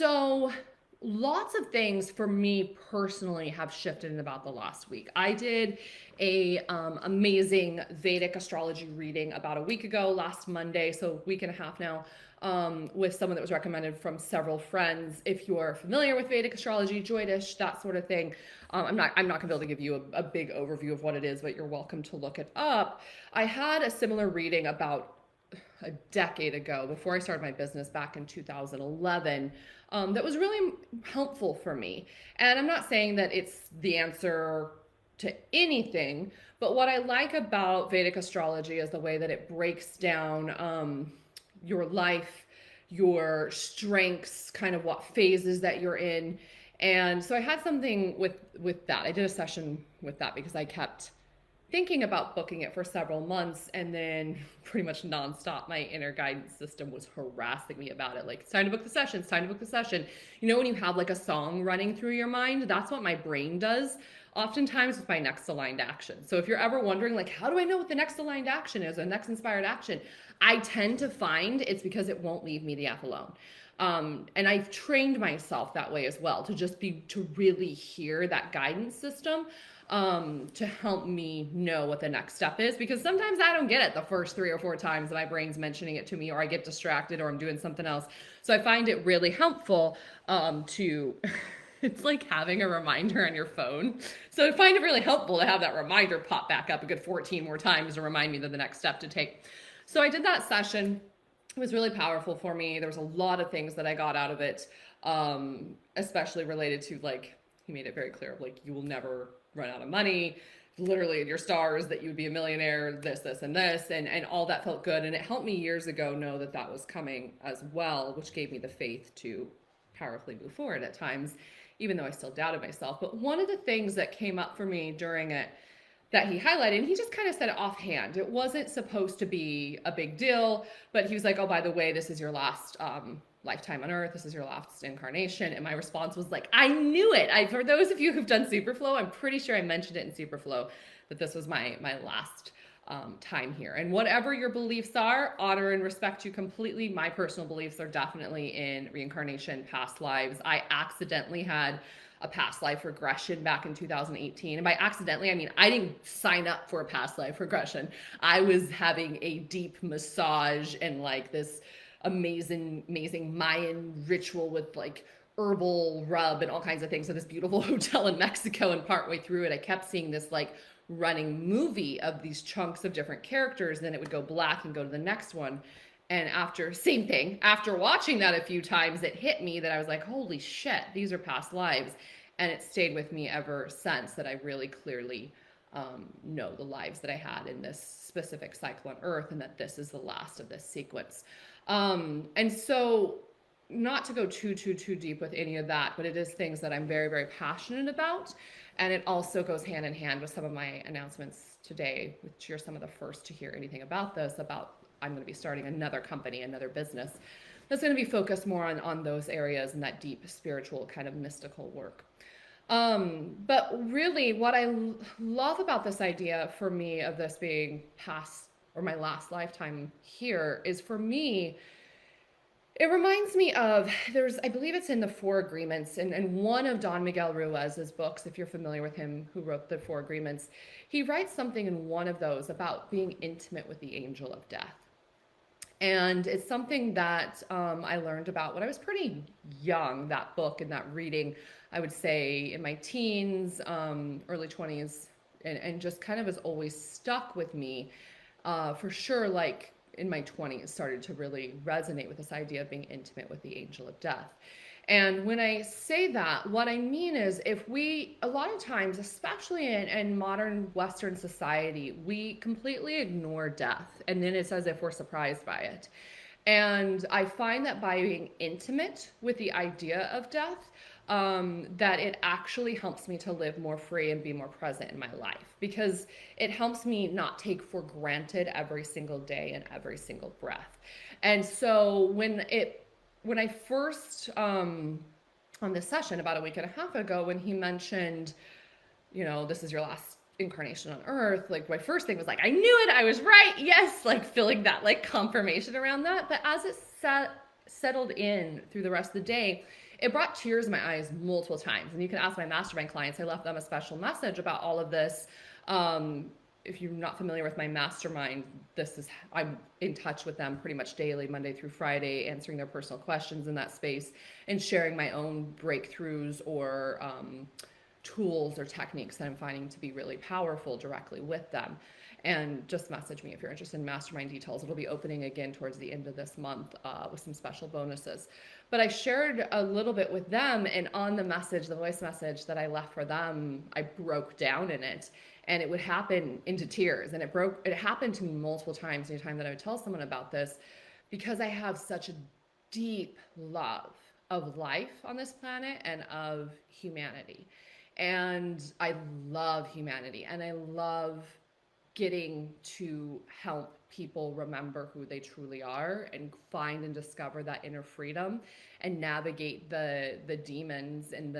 So lots of things for me personally have shifted in about the last week. I did a amazing Vedic astrology reading about a week ago, last Monday, so a week and a half now, with someone that was recommended from several friends. If you're familiar with Vedic astrology, Jyotish, that sort of thing, I'm not gonna be able to give you a big overview of what it is, but you're welcome to look it up. I had a similar reading about a decade ago, before I started my business back in 2011, that was really helpful for me. And I'm not saying that it's the answer to anything, but what I like about Vedic astrology is the way that it breaks down your life, your strengths, kind of what phases that you're in. And so I had something with that. I did a session with that because I kept thinking about booking it for several months, and then pretty much nonstop my inner guidance system was harassing me about it. Like, it's time to book the session, it's time to book the session. You know, when you have like a song running through your mind, that's what my brain does oftentimes with my next aligned action. So if you're ever wondering, like, how do I know what the next aligned action is, or next inspired action, I tend to find it's because it won't leave me the F alone. And I've trained myself that way as well, to really hear that guidance system, to help me know what the next step is, because sometimes I don't get it the first 3 or 4 times that my brain's mentioning it to me, or I get distracted, or I'm doing something else. So I find it really helpful to it's like having a reminder on your phone. So I find it really helpful to have that reminder pop back up a good 14 more times to remind me of the next step to take. So I did that session. It was really powerful for me. There was a lot of things that I got out of it, especially related to, like, he made it very clear, like, you will never run out of money, literally in your stars, that you would be a millionaire, this, and this, and all that felt good. And it helped me years ago know that that was coming as well, which gave me the faith to powerfully move forward at times, even though I still doubted myself. But one of the things that came up for me during it that he highlighted, and he just kind of said it offhand, it wasn't supposed to be a big deal, but he was like, oh, by the way, this is your last lifetime on earth, this is your last incarnation. And my response was like, I knew it. For those of you who've done Superflow, I'm pretty sure I mentioned it in Superflow, that this was my last time here. And whatever your beliefs are, honor and respect you completely. My personal beliefs are definitely in reincarnation, past lives. I accidentally had a past life regression back in 2018. And by accidentally, I mean, I didn't sign up for a past life regression. I was having a deep massage and like this amazing Mayan ritual with like herbal rub and all kinds of things at this beautiful hotel in Mexico. And partway through it, I kept seeing this like running movie of these chunks of different characters. Then it would go black and go to the next one. And same thing, after watching that a few times, it hit me that I was like, holy shit, these are past lives. And it stayed with me ever since, that I really clearly know the lives that I had in this specific cycle on Earth, and that this is the last of this sequence. And so, not to go too deep with any of that, but it is things that I'm very, very passionate about. And it also goes hand in hand with some of my announcements today, which you're some of the first to hear anything about this, about I'm going to be starting another company, another business that's going to be focused more on those areas and that deep spiritual kind of mystical work. But really what I love about this idea for me of this being past or my last lifetime here is, for me, it reminds me of, I believe it's in the Four Agreements, and one of Don Miguel Ruiz's books, if you're familiar with him, who wrote the Four Agreements, he writes something in one of those about being intimate with the angel of death. And it's something that I learned about when I was pretty young, that book and that reading, I would say in my teens, early 20s, and just kind of has always stuck with me. For sure, like in my 20s, started to really resonate with this idea of being intimate with the angel of death. And when I say that, what I mean is, a lot of times, especially in modern Western society, we completely ignore death. And then it's as if we're surprised by it. And I find that by being intimate with the idea of death, that it actually helps me to live more free and be more present in my life, because it helps me not take for granted every single day and every single breath. And so when I first, on this session about a week and a half ago, when he mentioned, this is your last incarnation on Earth, like my first thing was like, I knew it, I was right, yes, like feeling that like confirmation around that. But as it settled in through the rest of the day, it brought tears in my eyes multiple times. And you can ask my mastermind clients, I left them a special message about all of this. If you're not familiar with my mastermind, I'm in touch with them pretty much daily, Monday through Friday, answering their personal questions in that space and sharing my own breakthroughs or tools or techniques that I'm finding to be really powerful directly with them. And just message me if you're interested in mastermind details. It'll be opening again towards the end of this month with some special bonuses. But I shared a little bit with them, and on the message, the voice message that I left for them, I broke down in it, and it would happen into tears. And it happened to me multiple times anytime that I would tell someone about this, because I have such a deep love of life on this planet and of humanity. And I love humanity, and I love getting to help people remember who they truly are and find and discover that inner freedom and navigate the demons and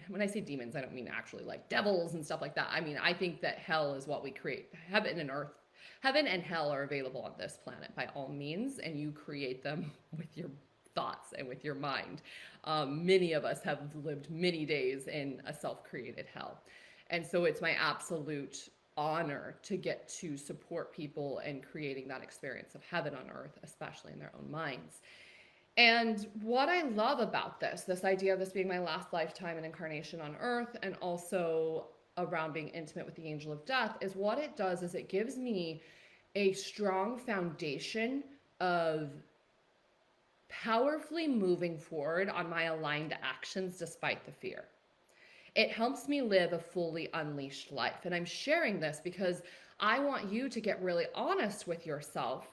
when I say demons, I don't mean actually like devils and stuff like that. I mean, I think that hell is what we create. Heaven and hell are available on this planet by all means, and you create them with your thoughts and with your mind. Many of us have lived many days in a self-created hell. And so it's my absolute honor to get to support people in creating that experience of heaven on earth, especially in their own minds. And what I love about this idea of this being my last lifetime and incarnation on earth, and also around being intimate with the angel of death, is what it does is it gives me a strong foundation of powerfully moving forward on my aligned actions despite the fear. It helps me live a fully unleashed life. And I'm sharing this because I want you to get really honest with yourself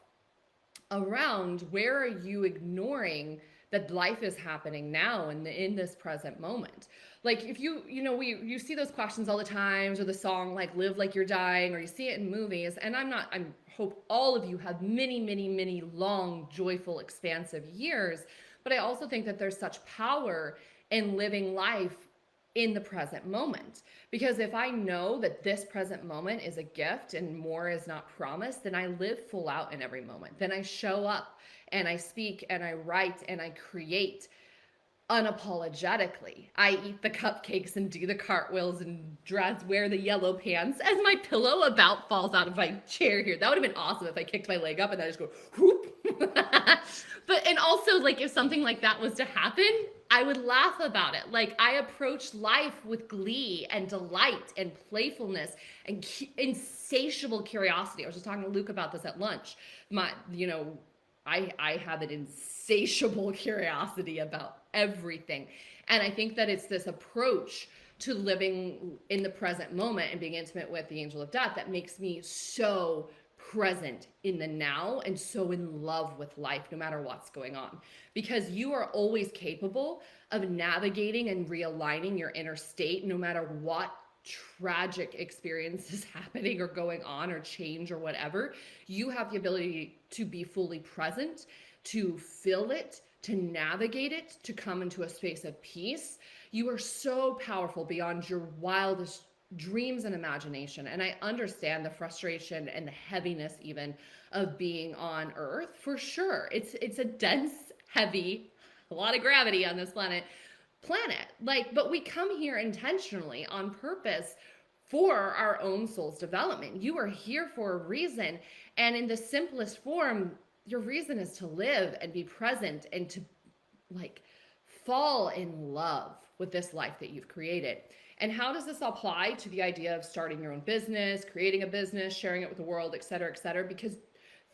around where are you ignoring that life is happening now and in this present moment. Like if you see those questions all the times, or the song like live like you're dying, or you see it in movies. And I hope all of you have many, many, many long, joyful, expansive years. But I also think that there's such power in living life in the present moment. Because if I know that this present moment is a gift and more is not promised, then I live full out in every moment. Then I show up and I speak and I write and I create unapologetically. I eat the cupcakes and do the cartwheels and wear the yellow pants as my pillow about falls out of my chair here. That would have been awesome if I kicked my leg up and I just go whoop. And also, like, if something like that was to happen, I would laugh about it. Like, I approach life with glee and delight and playfulness and insatiable curiosity. I was just talking to Luke about this at lunch. I have an insatiable curiosity about everything. And I think that it's this approach to living in the present moment and being intimate with the angel of death that makes me so present in the now and so in love with life, no matter what's going on. Because you are always capable of navigating and realigning your inner state, no matter what tragic experience is happening or going on or change or whatever. You have the ability to be fully present, to feel it, to navigate it, to come into a space of peace. You are so powerful beyond your wildest dreams and imagination. And I understand the frustration and the heaviness even of being on earth, for sure. It's a dense, heavy, a lot of gravity on this planet, but we come here intentionally on purpose for our own soul's development. You are here for a reason, and in the simplest form, your reason is to live and be present and to fall in love with this life that you've created. And how does this apply to the idea of starting your own business, creating a business, sharing it with the world, et cetera, et cetera? Because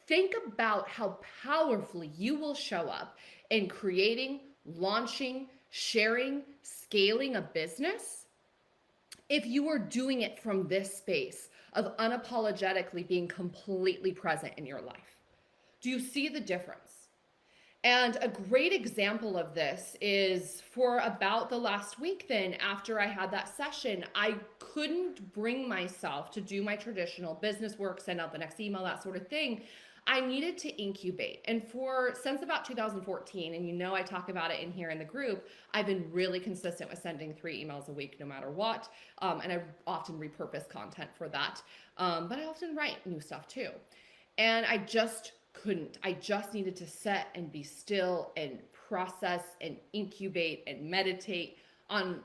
think about how powerfully you will show up in creating, launching, sharing, scaling a business if you are doing it from this space of unapologetically being completely present in your life. Do you see the difference? And a great example of this is for about the last week then, after I had that session, I couldn't bring myself to do my traditional business work, send out the next email, that sort of thing. I needed to incubate. And since about 2014, and I talk about it in here in the group, I've been really consistent with sending 3 emails a week no matter what. And I often repurpose content for that. But I often write new stuff too. And I just couldn't. I just needed to sit and be still and process and incubate and meditate on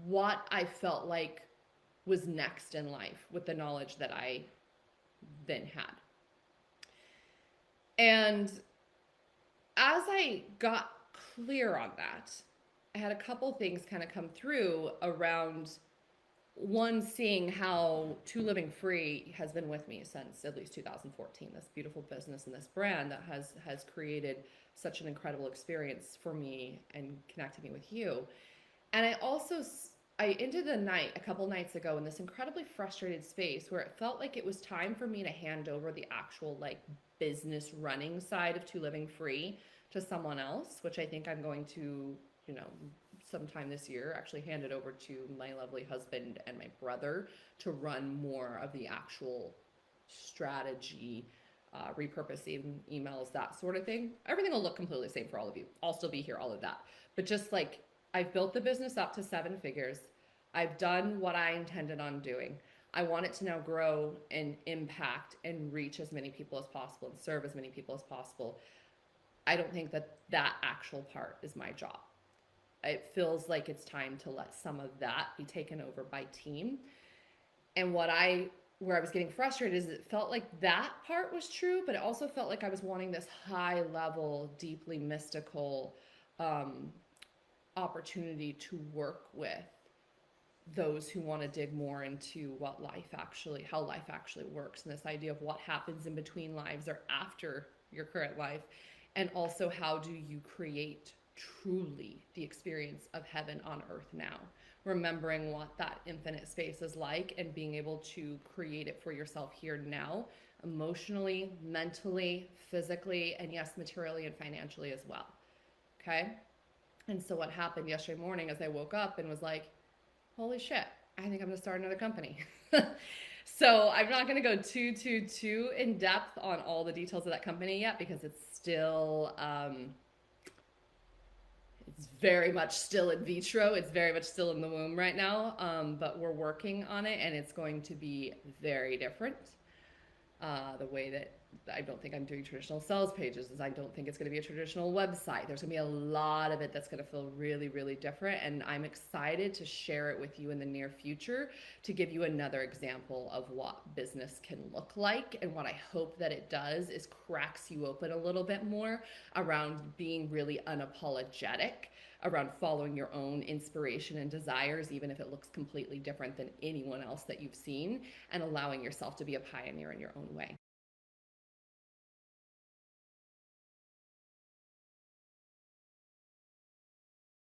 what I felt like was next in life with the knowledge that I then had. And as I got clear on that, I had a couple things kind of come through around one, seeing how To Living Free has been with me since at least 2014. This beautiful business and this brand that has created such an incredible experience for me and connected me with you. And I ended the night a couple nights ago in this incredibly frustrated space where it felt like it was time for me to hand over the actual like business running side of To Living Free to someone else, which I think I'm going to, you know, sometime this year actually hand it over to my lovely husband and my brother to run more of the actual strategy, repurposing emails, that sort of thing. Everything will look completely the same for all of you. I'll still be here, all of that. But just like I've built the business up to 7 figures. I've done what I intended on doing. I want it to now grow and impact and reach as many people as possible and serve as many people as possible. I don't think that that actual part is my job. It feels like it's time to let some of that be taken over by team. And where I was getting frustrated is it felt like that part was true, but it also felt like I was wanting this high level, deeply mystical opportunity to work with those who want to dig more into how life actually works, and this idea of what happens in between lives or after your current life, and also how do you create truly the experience of heaven on earth now, remembering what that infinite space is like and being able to create it for yourself here now, emotionally, mentally, physically, and yes, materially and financially as well. Okay. And so what happened yesterday morning as I woke up and was like, holy shit, I think I'm going to start another company. So I'm not going to go too in depth on all the details of that company yet, because it's still, it's very much still in vitro. It's very much still in the womb right now. But we're working on it, and it's going to be very different. The way that I don't think I'm doing traditional sales pages is I don't think it's going to be a traditional website. There's going to be a lot of it that's going to feel really, really different. And I'm excited to share it with you in the near future to give you another example of what business can look like. And what I hope that it does is cracks you open a little bit more around being really unapologetic, around following your own inspiration and desires, even if it looks completely different than anyone else that you've seen, and allowing yourself to be a pioneer in your own way.